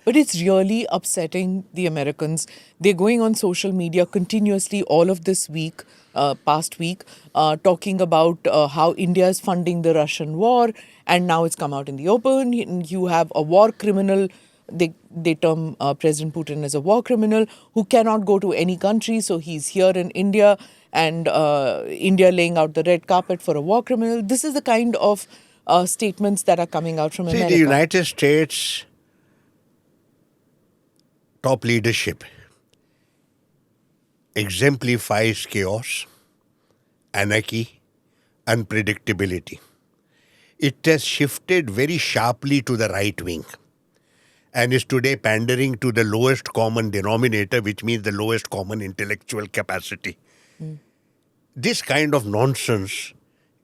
But it's really upsetting the Americans. They're going on social media continuously all of this week, past week, talking about how India is funding the Russian war, and now it's come out in the open. You have a war criminal. They term President Putin as a war criminal who cannot go to any country, so he's here in India, and India laying out the red carpet for a war criminal. This is the kind of statements that are coming out from America. See, the United States top leadership exemplifies chaos, anarchy, unpredictability. It has shifted very sharply to the right wing and is today pandering to the lowest common denominator, which means the lowest common intellectual capacity. This kind of nonsense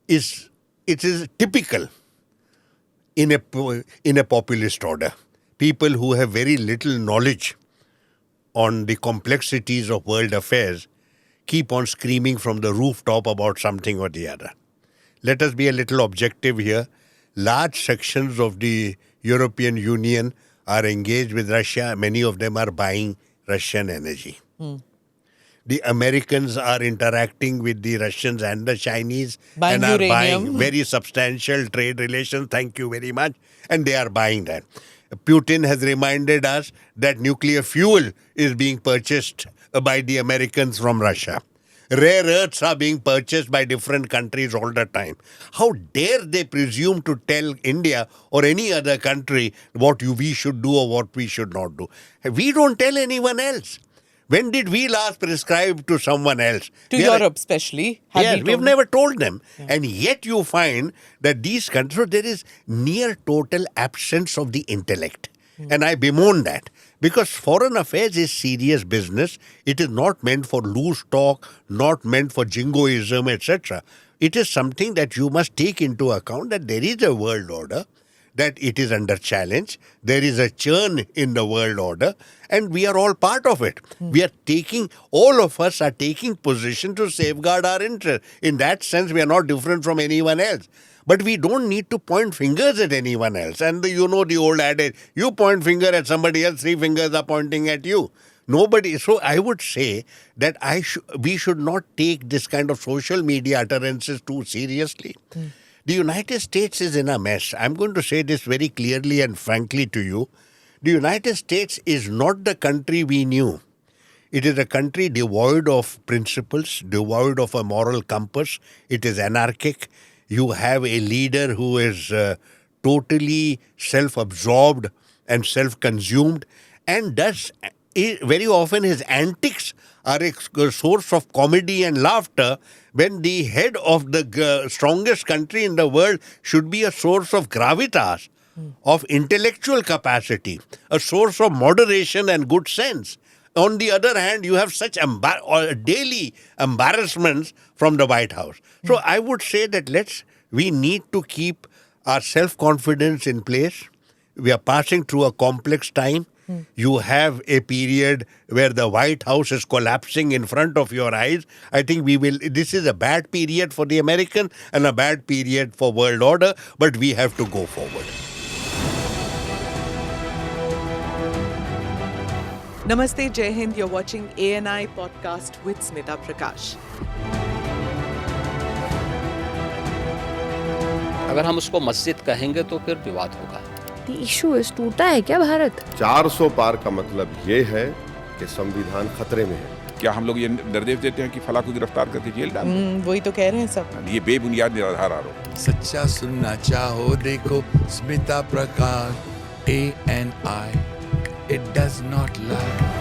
is typical in a populist order. People who have very little knowledge on the complexities of world affairs keep on screaming from the rooftop about something or the other. Let us be a little objective here. Large sections of the European Union are engaged with Russia. Many of them are buying Russian energy. The Americans are interacting with the Russians and the Chinese Buying and are uranium. buying very substantial trade relations. Thank you very much. And they are buying that. Putin has reminded us that nuclear fuel is being purchased by the Americans from Russia. Rare earths are being purchased by different countries all the time. How dare they presume to tell India or any other country what we should do or what we should not do? We don't tell anyone else. When did we last prescribe to someone else? To Europe especially. Have Yes, we we've told- never told them. Yeah. And yet you find that these countries, so there is near total absence of the intellect. And I bemoan that. Because foreign affairs is serious business. It is not meant for loose talk, not meant for jingoism, etc. It is something that you must take into account that there is a world order, that it is under challenge. There is a churn in the world order, and we are all part of it. All of us are taking position to safeguard our interest. In that sense, we are not different from anyone else. But we don't need to point fingers at anyone else. And the old adage, you point finger at somebody else, 3 fingers are pointing at you. Nobody. So I would say that we should not take this kind of social media utterances too seriously. The United States is in a mess. I'm going to say this very clearly and frankly to you. The United States is not the country we knew. It is a country devoid of principles, devoid of a moral compass. It is anarchic. You have a leader who is totally self-absorbed and self-consumed, and very often his antics are a source of comedy and laughter, when the head of the strongest country in the world should be a source of gravitas, of intellectual capacity, a source of moderation and good sense. On the other hand, you have such daily embarrassments from the White House. So I would say that we need to keep our self-confidence in place. We are passing through a complex time. You have a period where the White House is collapsing in front of your eyes. I think this is a bad period for the American and a bad period for world order, but we have to go forward. Namaste, Jai Hind. You're watching ANI podcast with Smita Prakash. अगर हम उसको मस्जिद कहेंगे तो फिर विवाद होगा. The issue is टूटा है क्या भारत? 400 पार का मतलब ये है कि संविधान खतरे में है. क्या हम लोग ये निर्देश देते हैं कि फला को गिरफ्तार करके जेल डाल दें? वही तो कह रहे हैं सब. ये बेबुनियाद निराधार आरोप. सच्चा सुनना चाहो देखो स्मिता प्रकाश ANI. It does not lie.